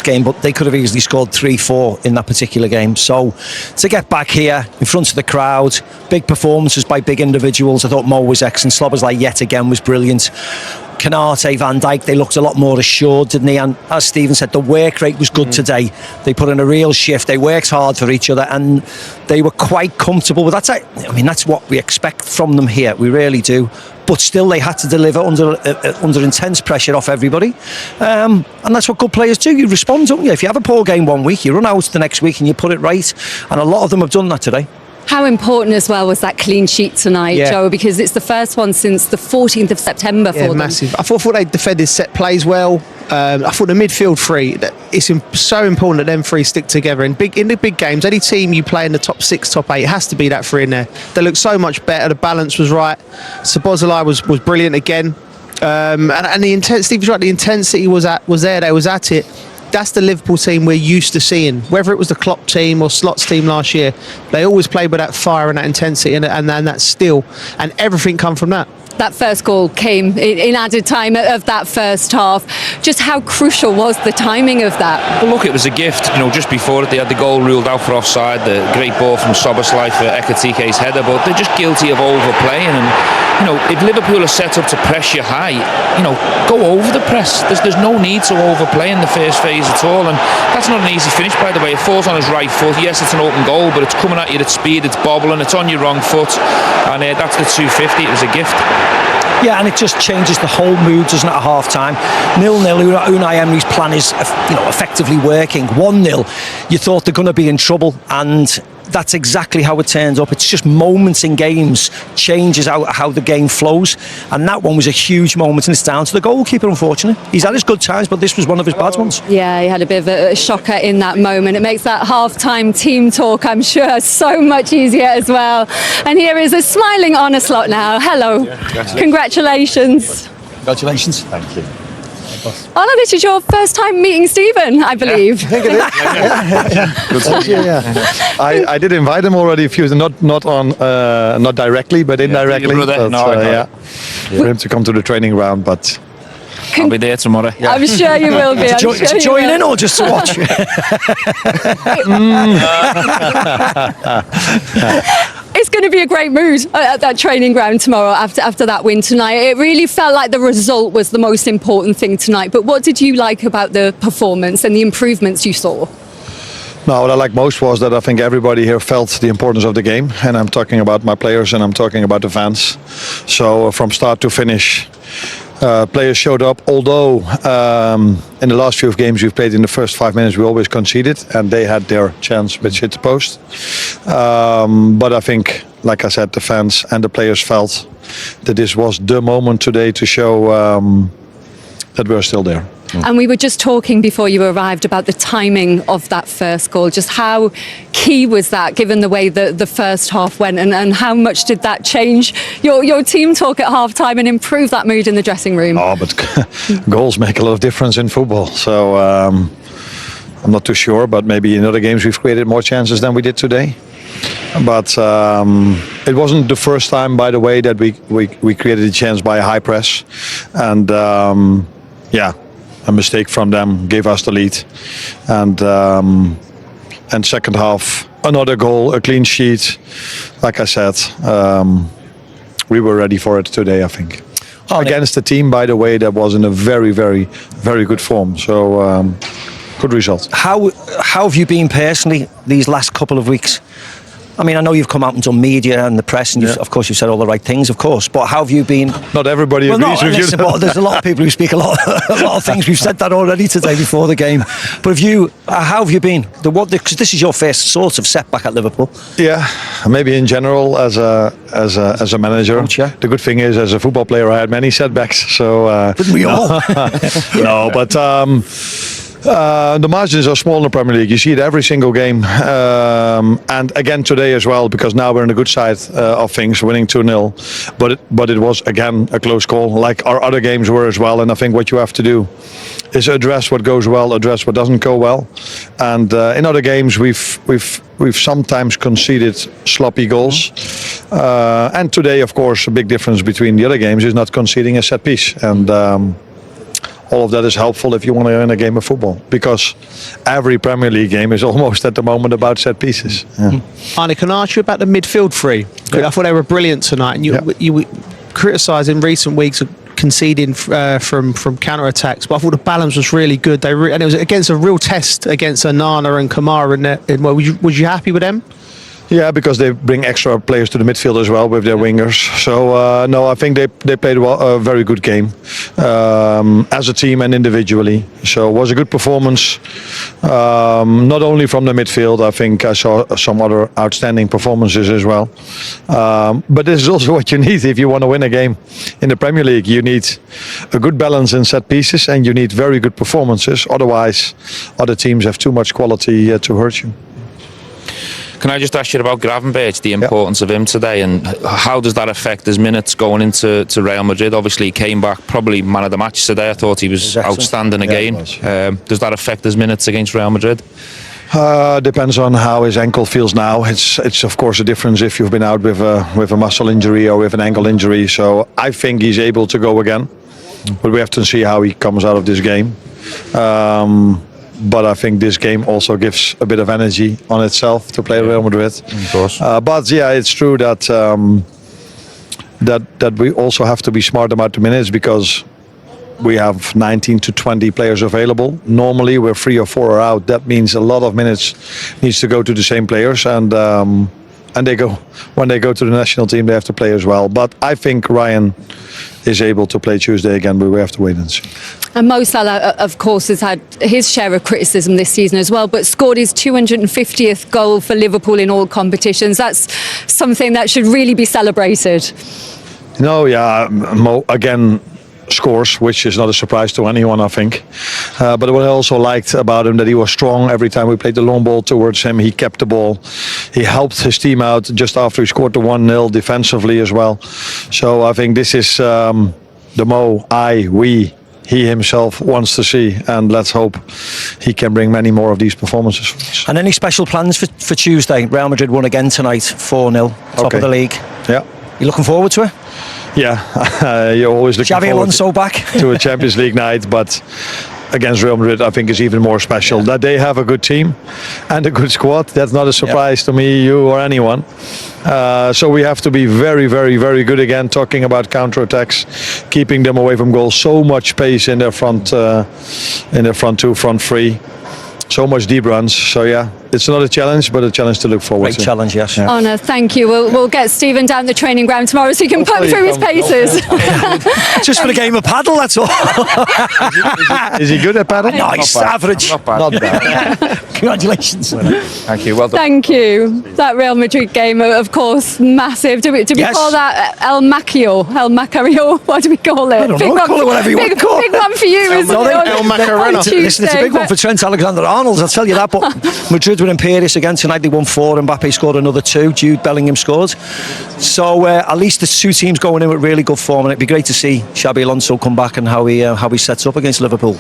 game, but they could have easily scored 3-4 in that particular game. So to get back here in front of the crowd, big performances by big individuals. I thought Mo was excellent. Szoboszlai yet again was brilliant. Konate, Van Dijk, they looked a lot more assured, didn't they? And as Stephen said, the work rate was good today. They put in a real shift. They worked hard for each other, and they were quite comfortable. But that's what we expect from them here. We really do. But still, they had to deliver under intense pressure off everybody. And that's what good players do. You respond, don't you? If you have a poor game one week, you run out the next week and you put it right. And a lot of them have done that today. How important as well was that clean sheet tonight, Joe? Because it's the first one since the 14th of September for them. Massive. I thought they defended set plays well. I thought the midfield three, it's so important that them three stick together. In the big games, any team you play in the top 6, top 8, it has to be that three in there. They look so much better. The balance was right. Szoboszlai was brilliant again. And the intensity, Steve's right, the intensity was there. They was at it. That's the Liverpool team we're used to seeing. Whether it was the Klopp team or Slot's team last year, they always played with that fire and that intensity and that still, and everything come from that. That first goal came in added time of that first half. Just how crucial was the timing of that? Well, look, it was a gift. Just before it, they had the goal ruled out for offside. The great ball from Szoboszlai for Ekitike's header, but they're just guilty of overplaying. And if Liverpool are set up to press you high, go over the press. There's no need to overplay in the first phase at all. And that's not an easy finish, by the way. It falls on his right foot. Yes, it's an open goal, but it's coming at you at speed. It's bobbling. It's on your wrong foot, and that's the 250. It was a gift. Yeah, and it just changes the whole mood, doesn't it, at half-time? 0-0, Unai Emery's plan is effectively working. 1-0, you thought they're going to be in trouble, and that's exactly how it turns up. It's just moments in games changes how the game flows, and that one was a huge moment, and it's down to the goalkeeper, unfortunately. He's had his good times, but this was one of his bad ones. Yeah, he had a bit of a shocker in that moment. It makes that half-time team talk, I'm sure, so much easier as well. And here is a smiling Arne Slot now. Hello. Congratulations. Congratulations. Thank you. Arne, this is your first time meeting Stephen, I believe. I think it is. Good to see you. I did invite him already a few, not directly, but indirectly. For him to come to the training ground, but I'll be there tomorrow. Yeah. I'm sure you will be. To join in or just to watch? It's going to be a great mood at that training ground tomorrow after that win tonight. It really felt like the result was the most important thing tonight. But what did you like about the performance and the improvements you saw? No, what I like most was that I think everybody here felt the importance of the game. And I'm talking about my players and I'm talking about the fans. So from start to finish, players showed up, although in the last few games we've played in the first 5 minutes we always conceded and they had their chance which hit the post. But I think, like I said, the fans and the players felt that this was the moment today to show that we're still there. And we were just talking before you arrived about the timing of that first goal. Just how key was that, given the way the first half went, and how much did that change your team talk at half-time and improve that mood in the dressing room? Oh, but goals make a lot of difference in football. So I'm not too sure, but maybe in other games we've created more chances than we did today. But it wasn't the first time, by the way, that we created a chance by a high press. And a mistake from them gave us the lead, and second half another goal, a clean sheet. Like I said, we were ready for it today, I think. Against a team, by the way, that was in a very, very, very good form. So good result. How have you been personally these last couple of weeks? I mean, I know you've come out and done media and the press, and of course you've said all the right things, of course. But how have you been? Not everybody agrees with you. But there's a lot of people who speak a lot of things. We've said that already today before the game. But how have you been? Because this is your first sort of setback at Liverpool. Yeah, maybe in general as a manager. Coach, yeah. The good thing is, as a football player, I had many setbacks. So didn't we all? No, but. The margins are small in the Premier League. You see it every single game. And again today as well, because now we're on the good side of things, winning 2-0. But it was, again, a close call, like our other games were as well. And I think what you have to do is address what goes well, address what doesn't go well. And in other games, we've sometimes conceded sloppy goals. And today, of course, a big difference between the other games is not conceding a set piece. And all of that is helpful if you want to win a game of football, because every Premier League game is almost at the moment about set pieces. Yeah. Arne, can I ask you about the midfield three? I thought they were brilliant tonight, and you criticised in recent weeks conceding from counter attacks, but I thought the balance was really good. And it was against a real test against Onana and Kamara. Was you happy with them? Yeah, because they bring extra players to the midfield as well with their wingers. So no, I think they played a very good game as a team and individually. So it was a good performance, not only from the midfield. I think I saw some other outstanding performances as well. But this is also what you need if you want to win a game in the Premier League. You need a good balance in set pieces, and you need very good performances. Otherwise, other teams have too much quality to hurt you. Can I just ask you about Gravenberch, the importance of him today, and how does that affect his minutes going into Real Madrid? Obviously, he came back probably man of the match today. I thought he was outstanding again. Does that affect his minutes against Real Madrid? Depends on how his ankle feels now. It's of course a difference if you've been out with a muscle injury or with an ankle injury. So I think he's able to go again, but we have to see how he comes out of this game. But I think this game also gives a bit of energy on itself to play Real Madrid. Of course. But yeah, it's true that that we also have to be smart about the minutes, because we have 19 to 20 players available. Normally, where 3 or 4 are out, that means a lot of minutes needs to go to the same players, and when they go to the national team, they have to play as well. But I think Ryan is able to play Tuesday again, but we have to wait and see. And Mo Salah, of course, has had his share of criticism this season as well, but scored his 250th goal for Liverpool in all competitions. That's something that should really be celebrated. No, yeah, Mo again scores, which is not a surprise to anyone, I think. But what I also liked about him, that he was strong every time we played the long ball towards him. He kept the ball. He helped his team out just after he scored the 1-0 defensively as well. So I think this is the Mo he himself wants to see, and let's hope he can bring many more of these performances for us. And any special plans for Tuesday? Real Madrid won again tonight, 4-0, top of the league. Yeah. You looking forward to it? Yeah, you're always looking Xabi forward Alonso back to a Champions League night, but against Real Madrid, I think is even more special. That they have a good team and a good squad. That's not a surprise to me, you, or anyone. So we have to be very, very, very good again. Talking about counter-attacks, keeping them away from goal. So much space in their front two, front three. So much deep runs. So yeah, it's not a challenge, but a challenge to look forward to. Great challenge, yes. Yeah. Arne, thank you. We'll get Stephen down the training ground tomorrow so he can put through his paces. Just for the game of paddle, that's all. Is he good at paddle? Nice, average. Not bad. Not bad. Congratulations. Thank you. Well done. Thank you. That Real Madrid game, of course, massive. Do we call that El Macario? What do we call it? I don't know. Call it whatever you want to call it. Big one for you, isn't it? El Macarena. Listen, it's a big one for Trent Alexander-Arnold, I'll tell you that. But Madrid were imperious again tonight. They won 4. Mbappe scored another 2. Jude Bellingham scored. So at least the two teams going in with really good form, and it'd be great to see Xabi Alonso come back and how he sets up against Liverpool.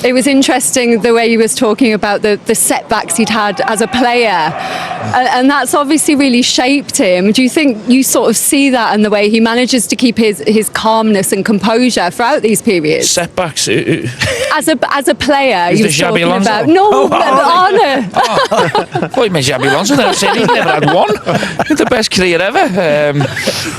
It was interesting the way he was talking about the setbacks he'd had as a player, and that's obviously really shaped him. Do you think you sort of see that in the way he manages to keep his calmness and composure throughout these periods? Setbacks. As a player, Is you the were Xabi talking Alonso? about Arne. Oh, he made Xabi Alonso then. I said he's never had one. It's the best career ever.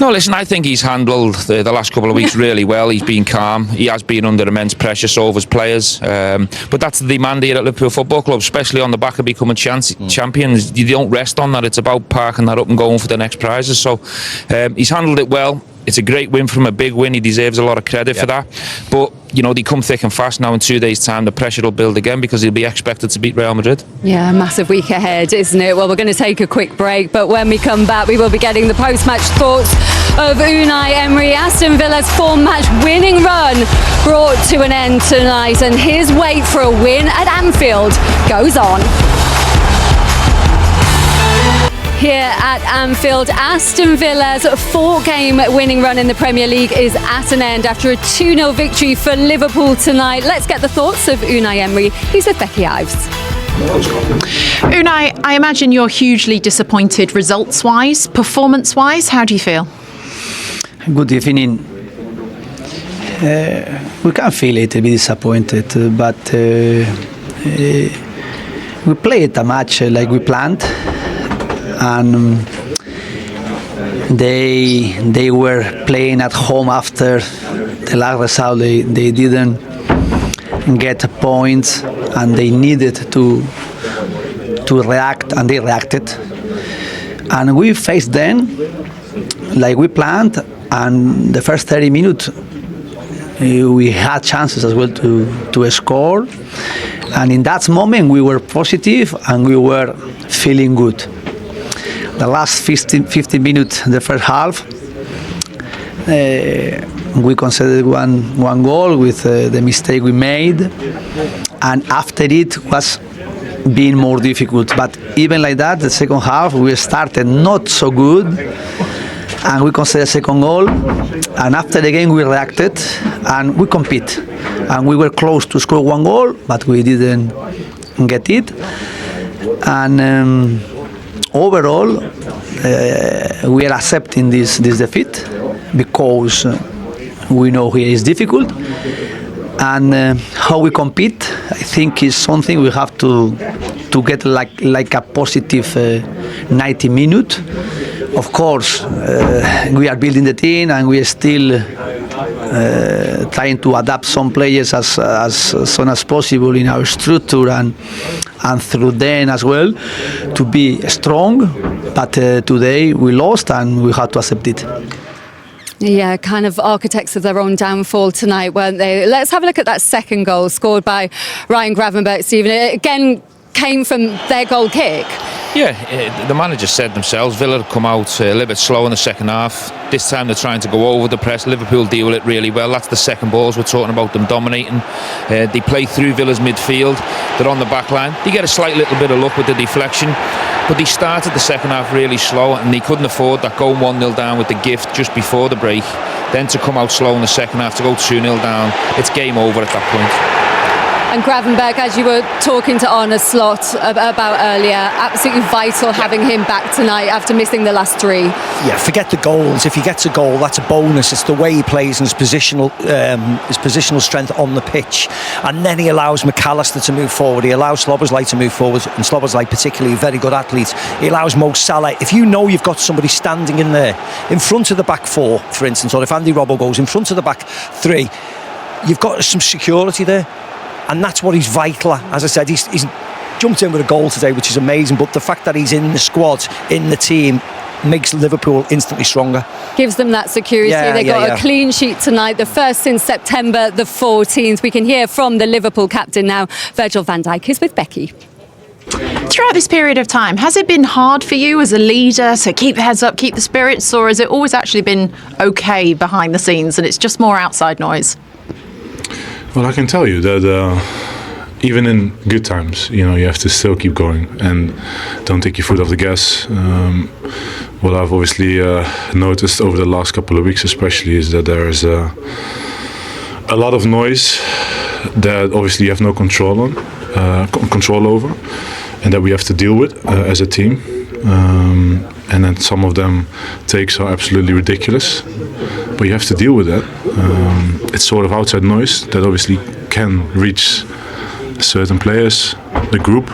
No, listen, I think he's handled the last couple of weeks really well. He's been calm. He has been under immense pressure, so have his players. But that's the demand here at Liverpool Football Club, especially on the back of becoming champions. You don't rest on that. It's about parking that up and going for the next prizes. So he's handled it well. It's a great win from a big win. He deserves a lot of credit for that. But, you know, they come thick and fast now. In 2 days' time, the pressure will build again because he'll be expected to beat Real Madrid. Yeah, massive week ahead, isn't it? Well, we're going to take a quick break, but when we come back, we will be getting the post-match thoughts of Unai Emery. Aston Villa's 4-match winning run brought to an end tonight, and his wait for a win at Anfield goes on. Here at Anfield, Aston Villa's 4-game winning run in the Premier League is at an end after a 2-0 victory for Liverpool tonight. Let's get the thoughts of Unai Emery. He's with Becky Ives. Unai, I imagine you're hugely disappointed results-wise, performance-wise. How do you feel? Good evening. we can feel it, a bit disappointed, but we played a match like we planned, and they were playing at home after the last result. They didn't get points, and they needed to react, and they reacted. And we faced them like we planned, and the first 30 minutes we had chances as well to score. And in that moment we were positive and we were feeling good. The last 15 minutes, the first half, we conceded one goal with the mistake we made, and after it was being more difficult. But even like that, the second half we started not so good, and we conceded a second goal, and after the game we reacted and we compete, and we were close to score one goal, but we didn't get it. And overall, we are accepting this defeat because we know here is difficult, and how we compete, I think, is something we have to get like a positive 90 minutes. Of course, we are building the team, and we are still trying to adapt some players as soon as possible in our structure, and through them as well to be strong. But today we lost, and we had to accept it. Yeah, kind of architects of their own downfall tonight, weren't they? Let's have a look at that second goal scored by Ryan Gravenberch, Stephen. It again came from their goal kick. Yeah, the manager said themselves, Villa had come out a little bit slow in the second half. This time they're trying to go over the press. Liverpool deal with it really well. That's the second balls. We're talking about them dominating. They play through Villa's midfield. They're on the back line. They get a slight little bit of luck with the deflection, but they started the second half really slow, and they couldn't afford that going 1-0 down with the gift just before the break. Then to come out slow in the second half, to go 2-0 down, it's game over at that point. And Gravenberch, as you were talking to Arne Slot about earlier, absolutely vital having him back tonight after missing the last three. Yeah, forget the goals. If he gets a goal, that's a bonus. It's the way he plays and his positional strength on the pitch. And then he allows McAllister to move forward. He allows Szoboszlai to move forward. And Szoboszlai, particularly a very good athlete. He allows Mo Salah. If you know you've got somebody standing in there, in front of the back four, for instance, or if Andy Robbo goes in front of the back three, you've got some security there. And that's what he's vital at. As I said, he's jumped in with a goal today, which is amazing. But the fact that he's in the squad, in the team, makes Liverpool instantly stronger. Gives them that security. They got a clean sheet tonight, the first since September the 14th. We can hear from the Liverpool captain now. Virgil van Dijk is with Becky. Throughout this period of time, has it been hard for you as a leader to keep the heads up, keep the spirits, or has it always actually been okay behind the scenes and it's just more outside noise? Well, I can tell you that even in good times, you have to still keep going and don't take your foot off the gas. What I've obviously noticed over the last couple of weeks especially is that there is a lot of noise that obviously you have no control over, and that we have to deal with as a team. And then some of them takes are absolutely ridiculous, but you have to deal with that. It's sort of outside noise that obviously can reach certain players, the group.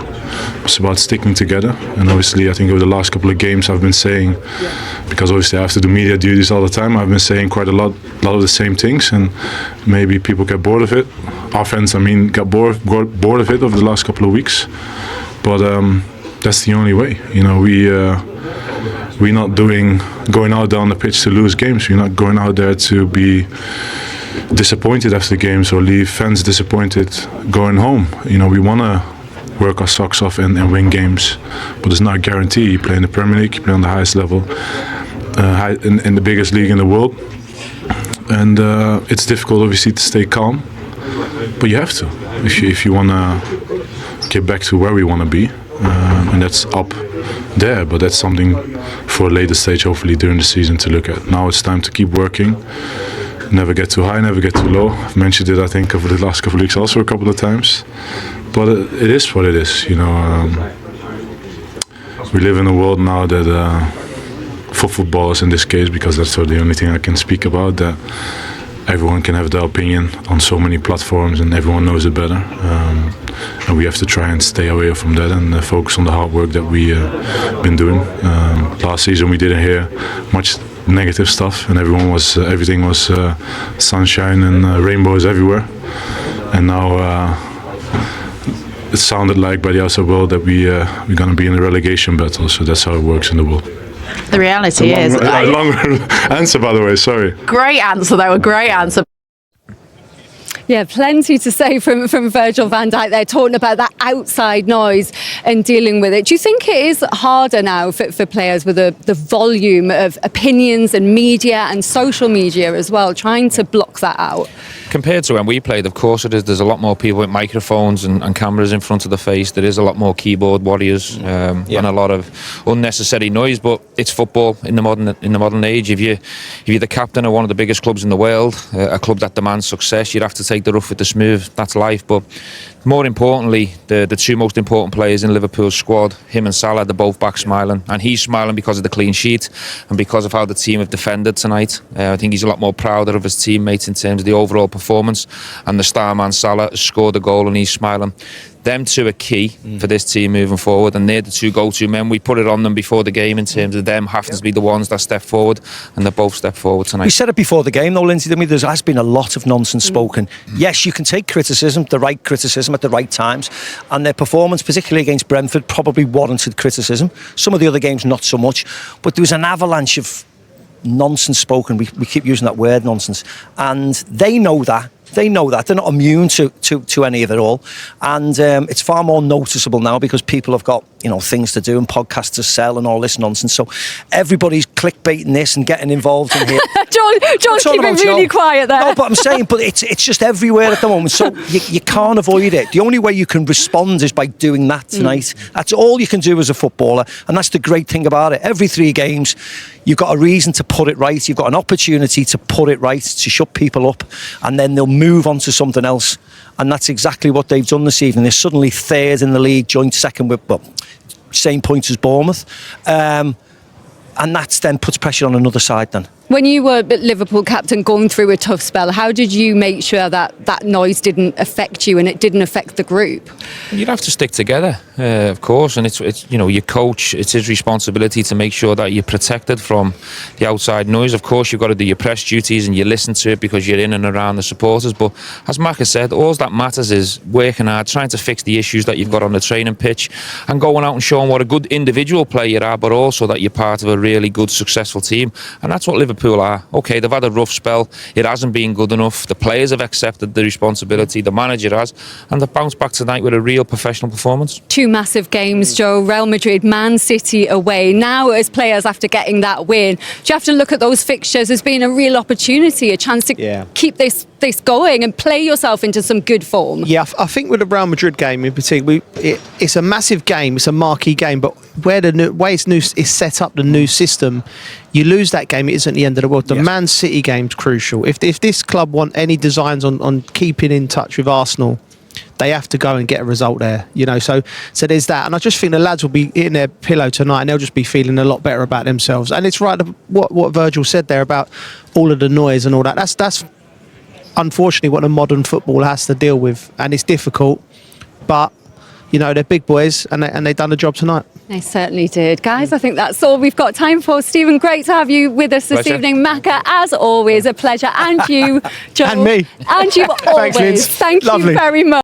It's about sticking together, and obviously I think over the last couple of games I've been saying, because obviously I have to do media duties all the time, I've been saying quite a lot of the same things, and maybe people get bored of it. Our fans, got bored of it over the last couple of weeks, but that's the only way. We're not going out there on the pitch to lose games. We're not going out there to be disappointed after games or leave fans disappointed going home. We want to work our socks off and win games, but it's not a guarantee. You play in the Premier League, you play on the highest level, in the biggest league in the world, and it's difficult obviously to stay calm, but you have to if you want to get back to where we want to be, and that's up there, but that's something for a later stage hopefully during the season to look at. Now it's time to keep working, never get too high, never get too low. I've mentioned it I think over the last couple of weeks also a couple of times, but it is what it is. We live in a world now that for footballers in this case, because that's the only thing I can speak about, that everyone can have their opinion on so many platforms, and everyone knows it better. And we have to try and stay away from that and focus on the hard work that we been doing. Last season we didn't hear much negative stuff, and everything was sunshine and rainbows everywhere. And now it sounded like by the outside world that we're going to be in a relegation battle. So that's how it works in the world. The reality is... A longer answer, by the way, sorry. Great answer, though, a great answer. Yeah, plenty to say from Virgil van Dijk there, talking about that outside noise and dealing with it. Do you think it is harder now for players with the volume of opinions and media and social media as well, trying to block that out? Compared to when we played, of course it is. There's a lot more people with microphones and cameras in front of the face. There is a lot more keyboard warriors and a lot of unnecessary noise. But it's football in the modern age. If you're the captain of one of the biggest clubs in the world, a club that demands success, you'd have to take the rough with the smooth. That's life. But more importantly, the two most important players in Liverpool's squad, him and Salah, they're both back smiling, and he's smiling because of the clean sheet and because of how the team have defended tonight. I think he's a lot more prouder of his teammates in terms of the overall performance, and the star man Salah has scored a goal and he's smiling. Them two are key for this team moving forward, and they're the two go-to men. We put it on them before the game in terms of them having to be the ones that step forward, and they both step forward tonight. We said it before the game though, Lindsay, didn't we? There has been a lot of nonsense spoken. Yes, you can take criticism, the right criticism at the right times, and their performance, particularly against Brentford, probably warranted criticism. Some of the other games not so much, but there was an avalanche of nonsense spoken. We keep using that word, nonsense, and they know that. They know that. They're not immune to any of it all. And it's far more noticeable now because people have got, things to do and podcasts to sell and all this nonsense. So everybody's clickbaiting this and getting involved in here. John's keeping really quiet there. No, but I'm saying, but it's just everywhere at the moment. So you can't avoid it. The only way you can respond is by doing that tonight. That's all you can do as a footballer. And that's the great thing about it. Every 3 games, you've got a reason to put it right. You've got an opportunity to put it right, to shut people up, and then they'll move on to something else. And that's exactly what they've done this evening. They're suddenly 3rd in the league, joint 2nd with, same points as Bournemouth. And that then puts pressure on another side then. When you were Liverpool captain going through a tough spell, how did you make sure that noise didn't affect you and it didn't affect the group? You'd have to stick together, of course, and it's your coach, it's his responsibility to make sure that you're protected from the outside noise. Of course, you've got to do your press duties and you listen to it because you're in and around the supporters, but as Mark has said, all that matters is working hard, trying to fix the issues that you've got on the training pitch and going out and showing what a good individual player you are, but also that you're part of a really good, successful team. And that's what Liverpool are. Okay, they've had a rough spell. It hasn't been good enough. The players have accepted the responsibility. The manager has, and they've bounced back tonight with a real professional performance. 2 massive games, Joe. Real Madrid, Man City away. Now, as players after getting that win, do you have to look at those fixtures as being a real opportunity, a chance to keep this going and play yourself into some good form? Yeah, I think with the Real Madrid game in particular, it's a massive game. It's a marquee game, but where the way it's set up, the new system, you lose that game, it isn't the end of the world. The Man City game's crucial. If this club want any designs on keeping in touch with Arsenal, they have to go and get a result there, so there's that. And I just think the lads will be in their pillow tonight and they'll just be feeling a lot better about themselves. And it's right what Virgil said there about all of the noise and all that. That's unfortunately what a modern football has to deal with, and it's difficult, but they're big boys and they've done the job tonight. They certainly did. Guys, I think that's all we've got time for. Stephen, great to have you with us this evening. Macca, as always, a pleasure. And you, Joel. And me. And you always. Thanks, Liz. Thank Lovely. you very much.